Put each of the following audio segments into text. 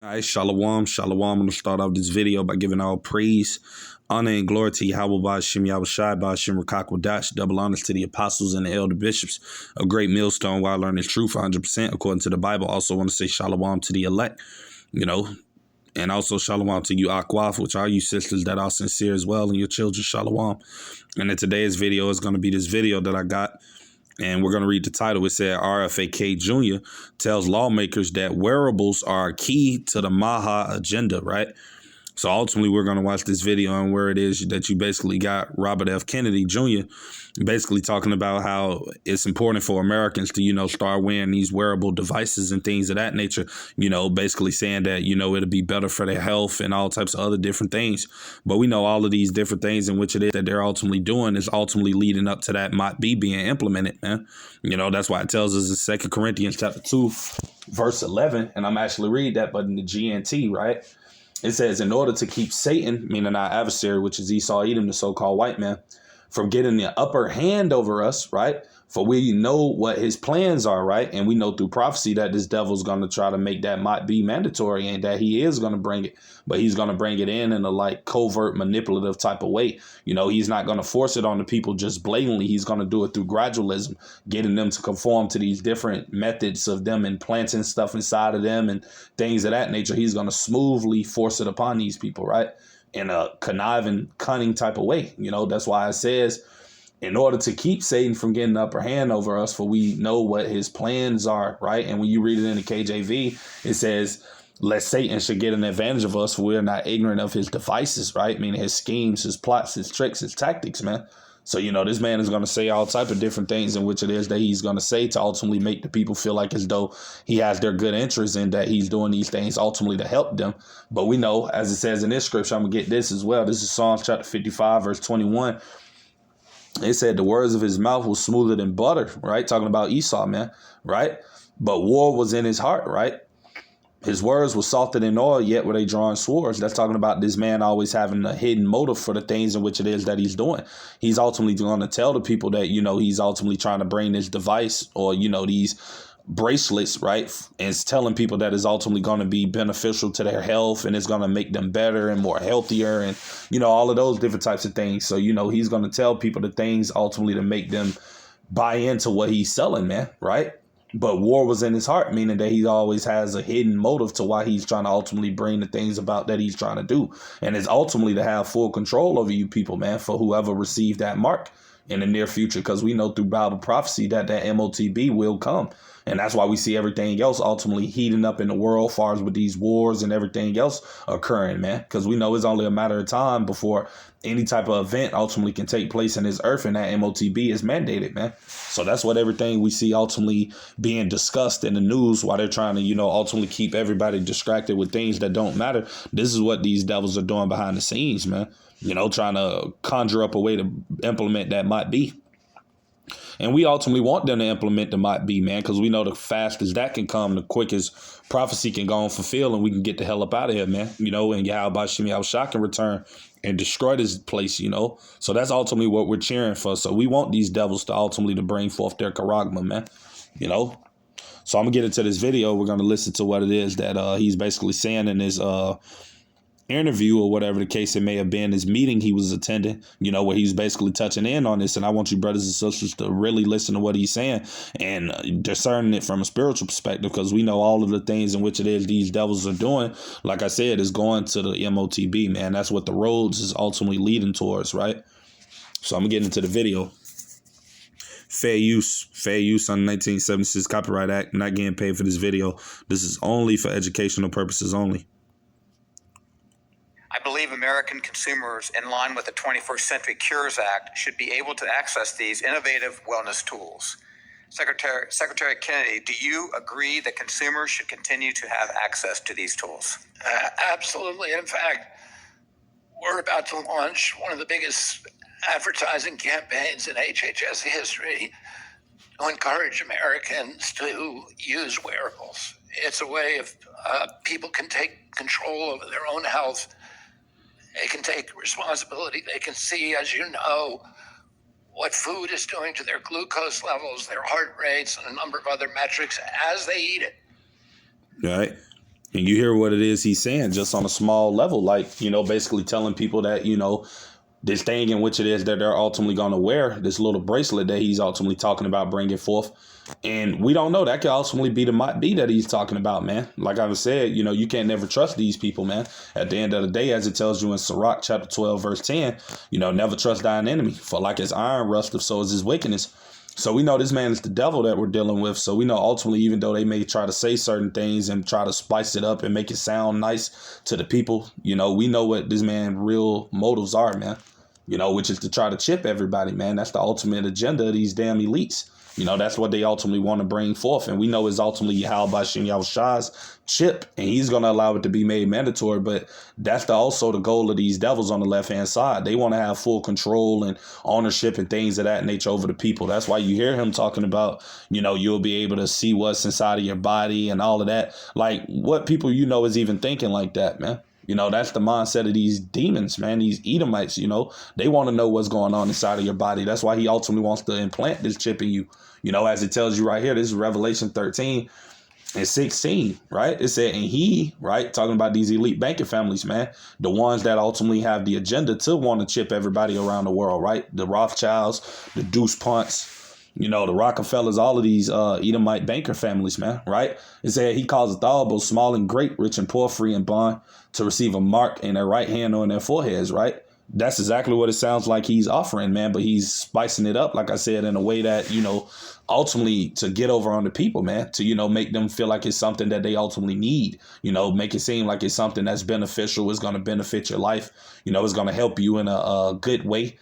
All right, shalom, shalom. I'm going to start off this video by giving all praise, honor, and glory to Yahweh Ba'Shem Yahushai Ba'Shem Rakak Wadash. Double honors to the apostles and the elder bishops, a great millstone while learning truth 100% according to the Bible. Also want to say shalom to the elect, and also shalom to you Akwaf, which are you sisters that are sincere as well, and your children, shalom. And in today's video is going to be this video that I got. And we're going to read the title. It said RFK Jr. tells lawmakers that wearables are key to the Maha agenda, right? So ultimately, we're going to watch this video on where it is that you basically got Robert F. Kennedy Jr. basically talking about how it's important for Americans to, start wearing these wearable devices and things of that nature, basically saying that, it'll be better for their health and all types of other different things. But we know all of these different things in which it is that they're ultimately doing is ultimately leading up to that MOTB being implemented, man. That's why it tells us in 2 Corinthians chapter 2, verse 11, and I'm actually reading that, but in the GNT, right? It says, in order to keep Satan, meaning our adversary, which is Esau, Edom, the so-called white man, from getting the upper hand over us, right? For we know what his plans are, right? And we know through prophecy that this devil's going to try to make that might be mandatory and that he is going to bring it, but he's going to bring it in a covert, manipulative type of way. He's not going to force it on the people just blatantly. He's going to do it through gradualism, getting them to conform to these different methods of them implanting stuff inside of them and things of that nature. He's going to smoothly force it upon these people, right? In a conniving, cunning type of way. That's why it says, in order to keep Satan from getting the upper hand over us, for we know what his plans are, right? And when you read it in the KJV, it says, lest Satan should get an advantage of us, for we are not ignorant of his devices, right? Meaning his schemes, his plots, his tricks, his tactics, man. So, this man is going to say all type of different things in which it is that he's going to say to ultimately make the people feel like as though he has their good interest in that he's doing these things ultimately to help them. But we know, as it says in this scripture, I'm going to get this as well. This is Psalms chapter 55, verse 21. It said the words of his mouth was smoother than butter, right? Talking about Esau, man, right? But war was in his heart, right? His words were softer than oil, yet were they drawing swords. That's talking about this man always having a hidden motive for the things in which it is that he's doing. He's ultimately going to tell the people that, he's ultimately trying to bring this device or, these bracelets, right? And it's telling people that it's ultimately going to be beneficial to their health and it's going to make them better and more healthier and, all of those different types of things. So, he's going to tell people the things ultimately to make them buy into what he's selling, man, right? But war was in his heart, meaning that he always has a hidden motive to why he's trying to ultimately bring the things about that he's trying to do. And it's ultimately to have full control over you people, man, for whoever received that mark in the near future, because we know through Bible prophecy that MOTB will come. And that's why we see everything else ultimately heating up in the world, as far as with these wars and everything else occurring, man, because we know it's only a matter of time before any type of event ultimately can take place in this earth and that MOTB is mandated, man. So that's what everything we see ultimately being discussed in the news while they're trying to, ultimately keep everybody distracted with things that don't matter. This is what these devils are doing behind the scenes, man. Trying to conjure up a way to implement that might be. And we ultimately want them to implement the might be, man, because we know the fastest that can come, the quickest prophecy can go and fulfill, and we can get the hell up out of here, man. And Yahweh Ba'Shem Yahushai can return and destroy this place, So that's ultimately what we're cheering for. So we want these devils to ultimately to bring forth their charagma, man, So I'm going to get into this video. We're going to listen to what it is that he's basically saying in his interview or whatever the case it may have been, his meeting he was attending, where he's basically touching in on this. And I want you brothers and sisters to really listen to what he's saying and discerning it from a spiritual perspective, because we know all of the things in which it is these devils are doing, like I said, is going to the MOTB, man. That's what the roads is ultimately leading towards, right? So I'm getting into the video. Fair use on the 1976 Copyright Act. Not getting paid for this video. This is only for educational purposes only. I believe American consumers, in line with the 21st Century Cures Act, should be able to access these innovative wellness tools. Secretary Kennedy, do you agree that consumers should continue to have access to these tools? Absolutely. In fact, we're about to launch one of the biggest advertising campaigns in HHS history to encourage Americans to use wearables. It's a way of people can take control over their own health. They can take responsibility. They can see, as you know, what food is doing to their glucose levels, their heart rates, and a number of other metrics as they eat it. All right. And you hear what it is he's saying just on a small level, like, you know, basically telling people that, you know, this thing in which it is that they're ultimately going to wear, this little bracelet that he's ultimately talking about bringing forth. And we don't know. That could ultimately be the MOTB that he's talking about, man. Like I said, you know, you can't never trust these people, man. At the end of the day, as it tells you in Sirach chapter 12, verse 10, you know, never trust thine enemy. For like his iron rusteth, so is his wickedness. So we know this man is the devil that we're dealing with. So we know ultimately, even though they may try to say certain things and try to spice it up and make it sound nice to the people, you know, we know what this man's real motives are, man. You know, which is to try to chip everybody, man. That's the ultimate agenda of these damn elites. You know, that's what they ultimately want to bring forth. And we know it's ultimately Bashim Yahushua's chip, and he's going to allow it to be made mandatory. But that's also the goal of these devils on the left-hand side. They want to have full control and ownership and things of that nature over the people. That's why you hear him talking about, you know, you'll be able to see what's inside of your body and all of that. Like, what people you know is even thinking like that, man? You know, that's the mindset of these demons, man, these Edomites, you know, they want to know what's going on inside of your body. That's why he ultimately wants to implant this chip in you, you know, as it tells you right here. This is Revelation 13 and 16, right? It said, and he, right, talking about these elite banking families, man, the ones that ultimately have the agenda to want to chip everybody around the world, right? The Rothschilds, the Deuce Punts, you know, the Rockefellers, all of these Edomite banker families, man, right? It said he causeth all, both small and great, rich and poor, free and bond, to receive a mark in their right hand or in their foreheads, right? That's exactly what it sounds like he's offering, man. But he's spicing it up, like I said, in a way that, you know, ultimately to get over on the people, man, to, you know, make them feel like it's something that they ultimately need, you know, make it seem like it's something that's beneficial, is going to benefit your life, you know, it's going to help you in a good way.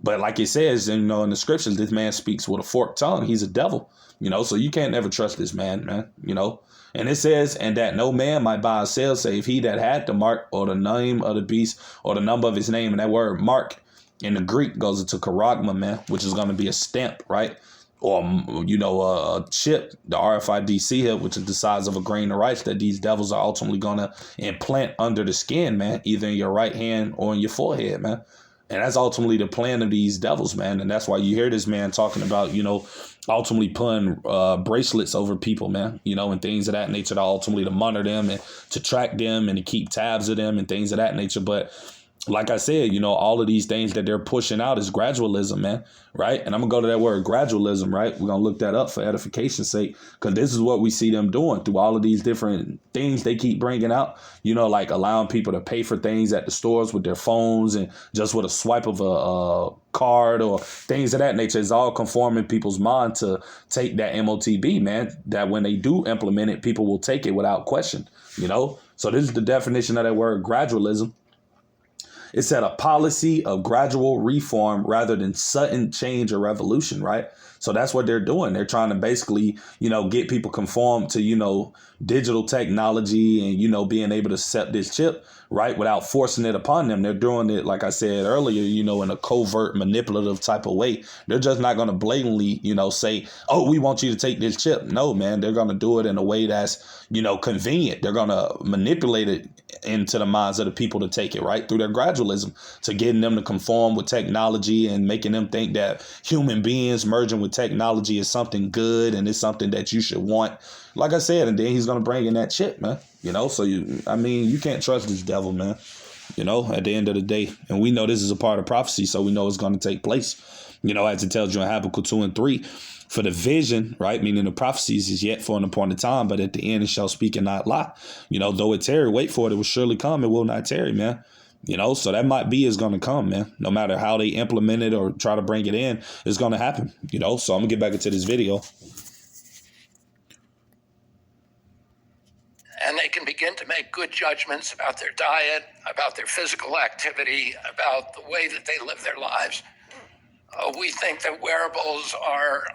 But like it says, you know, in the scriptures, this man speaks with a forked tongue. He's a devil, you know, so you can't ever trust this man, you know. And it says, and that no man might buy or sell save he that had the mark or the name of the beast or the number of his name. And that word mark in the Greek goes into charagma, man, which is going to be a stamp, right? Or, you know, a chip, the RFID seal, which is the size of a grain of rice that these devils are ultimately going to implant under the skin, man, either in your right hand or in your forehead, man. And that's ultimately the plan of these devils, man. And that's why you hear this man talking about, you know, ultimately putting bracelets over people, man, you know, and things of that nature to ultimately to monitor them and to track them and to keep tabs of them and things of that nature. But like I said, you know, all of these things that they're pushing out is gradualism, man. Right. And I'm going to go to that word gradualism. Right. We're going to look that up for edification's sake, because this is what we see them doing through all of these different things they keep bringing out, you know, like allowing people to pay for things at the stores with their phones and just with a swipe of a card or things of that nature. Is all conforming people's mind to take that MOTB, man, that when they do implement it, people will take it without question, you know. So this is the definition of that word gradualism. It said a policy of gradual reform rather than sudden change or revolution, right? So that's what they're doing. They're trying to basically, you know, get people conformed to, you know, digital technology and, you know, being able to accept this chip, right, without forcing it upon them. They're doing it, like I said earlier, you know, in a covert, manipulative type of way. They're just not going to blatantly, you know, say, oh, we want you to take this chip. No, man, they're going to do it in a way that's, you know, convenient. They're going to manipulate it into the minds of the people to take it, right, through their gradualism, to getting them to conform with technology and making them think that human beings merging with technology is something good and it's something that you should want. Like I said, and then he's going to bring in that chip, man, you know. So, you can't trust this devil, man, you know, at the end of the day. And we know this is a part of prophecy, so we know it's going to take place, you know, as it tells you in Habakkuk 2 and 3. For the vision, right, meaning the prophecies is yet for an appointed time, but at the end it shall speak and not lie. You know, though it tarry, wait for it, it will surely come, it will not tarry, man. You know, so that might be is going to come, man. No matter how they implement it or try to bring it in, it's going to happen, you know. So I'm going to get back into this video. And they can begin to make good judgments about their diet, about their physical activity, about the way that they live their lives. We think that wearables are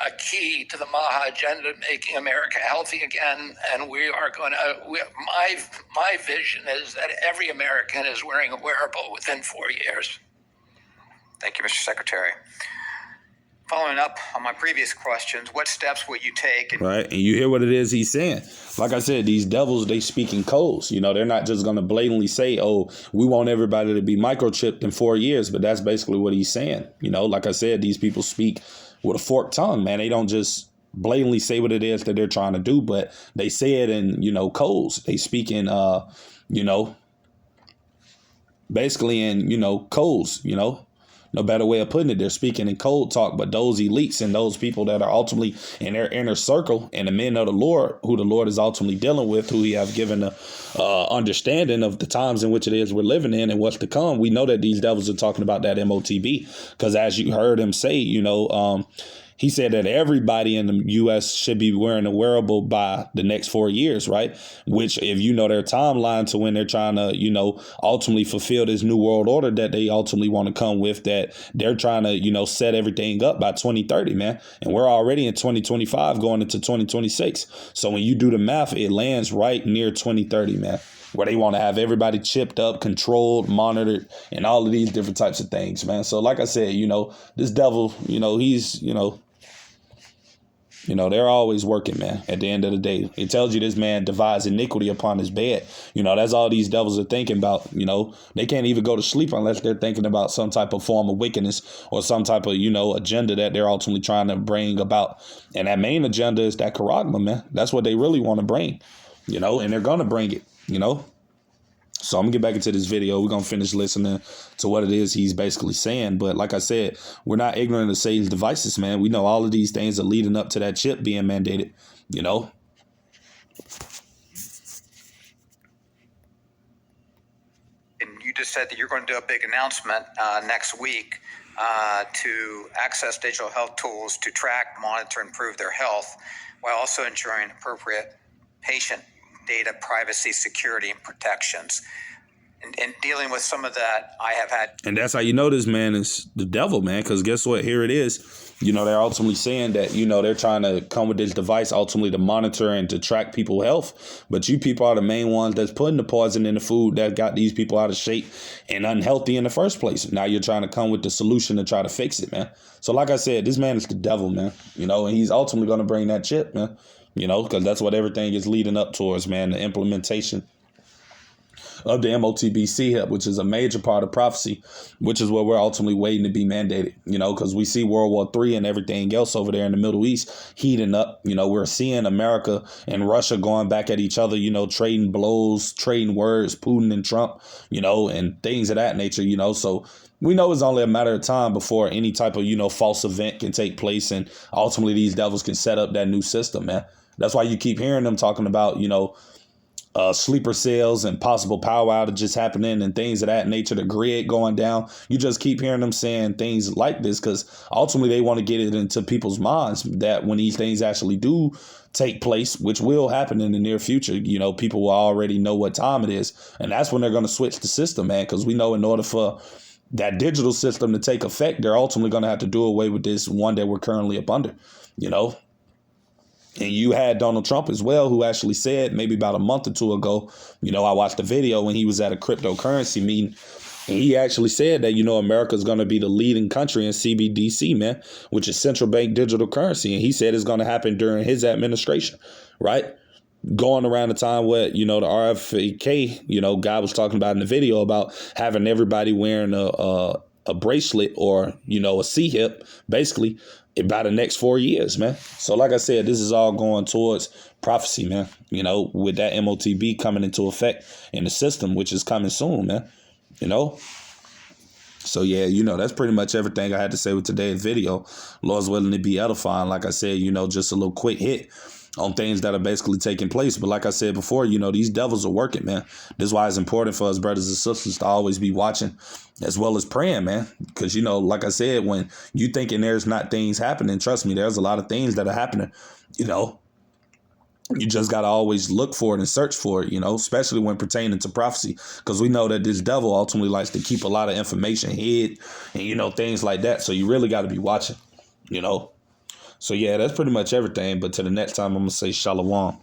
a key to the Maha agenda, making America healthy again. And we are going to, my vision is that every American is wearing a wearable within 4 years. Thank you, Mr. Secretary. Following up on my previous questions, what steps will you take? Right. And you hear what it is he's saying. Like I said, these devils, they speak in codes. You know, they're not just going to blatantly say, oh, we want everybody to be microchipped in 4 years. But that's basically what he's saying. You know, like I said, these people speak with a forked tongue, man. They don't just blatantly say what it is that they're trying to do, but they say it in, codes. They speak in, basically in, codes, no better way of putting it. They're speaking in code talk, but those elites and those people that are ultimately in their inner circle and the men of the Lord, who the Lord is ultimately dealing with, who he have given a understanding of the times in which it is we're living in and what's to come. We know that these devils are talking about that MOTB, because as you heard him say, he said that everybody in the U.S. should be wearing a wearable by the next 4 years, right? Which, if you know their timeline to when they're trying to, ultimately fulfill this new world order that they ultimately want to come with, that they're trying to, set everything up by 2030, man. And we're already in 2025 going into 2026. So when you do the math, it lands right near 2030, man, where they want to have everybody chipped up, controlled, monitored, and all of these different types of things, man. So like I said, this devil, he's, they're always working, man. At the end of the day, it tells you this man divides iniquity upon his bed. That's all these devils are thinking about. They can't even go to sleep unless they're thinking about some type of form of wickedness or some type of, agenda that they're ultimately trying to bring about. And that main agenda is that charagma, man. That's what they really want to bring, and they're going to bring it, So I'm going to get back into this video. We're going to finish listening to what it is he's basically saying. But like I said, we're not ignorant of Satan's devices, man. We know all of these things are leading up to that chip being mandated, And you just said that you're going to do a big announcement next week to access digital health tools to track, monitor, and improve their health while also ensuring appropriate patient data privacy, security, and protections. And dealing with some of that, I have had. And that's how you know this man is the devil, man, because guess what? Here it is. They're ultimately saying that, they're trying to come with this device ultimately to monitor and to track people's health. But you people are the main ones that's putting the poison in the food that got these people out of shape and unhealthy in the first place. Now you're trying to come with the solution to try to fix it, man. So like I said, this man is the devil, man, and he's ultimately going to bring that chip, man. Because that's what everything is leading up towards, man, the implementation of the MOTB CHIP, which is a major part of prophecy, which is what we're ultimately waiting to be mandated, because we see World War III and everything else over there in the Middle East heating up. We're seeing America and Russia going back at each other, trading blows, trading words, Putin and Trump, and things of that nature, so we know it's only a matter of time before any type of, false event can take place. And ultimately these devils can set up that new system, man. That's why you keep hearing them talking about, sleeper cells and possible power outages happening and things of that nature, the grid going down. You just keep hearing them saying things like this because ultimately they want to get it into people's minds that when these things actually do take place, which will happen in the near future, people will already know what time it is. And that's when they're going to switch the system, man, because we know in order for that digital system to take effect, they're ultimately going to have to do away with this one that we're currently up under, And you had Donald Trump as well, who actually said maybe about a month or two ago, I watched a video when he was at a cryptocurrency meeting. And he actually said that, America is going to be the leading country in CBDC, man, which is central bank digital currency. And he said it's going to happen during his administration, right? Going around the time what, the RFK, guy was talking about in the video about having everybody wearing a bracelet or, a C-hip, basically, by the next 4 years, man. So like I said, this is all going towards prophecy, man, with that MOTB coming into effect in the system, which is coming soon, man, So, yeah, that's pretty much everything I had to say with today's video. Lord's willing to be edifying. Like I said, just a little quick hit on things that are basically taking place. But like I said before, these devils are working, man. This is why it's important for us brothers and sisters to always be watching as well as praying, man. Because, like I said, when you thinking there's not things happening, trust me, there's a lot of things that are happening, You just got to always look for it and search for it, especially when pertaining to prophecy, because we know that this devil ultimately likes to keep a lot of information hid and, things like that. So you really got to be watching, So, yeah, that's pretty much everything. But till the next time, I'm going to say shalom.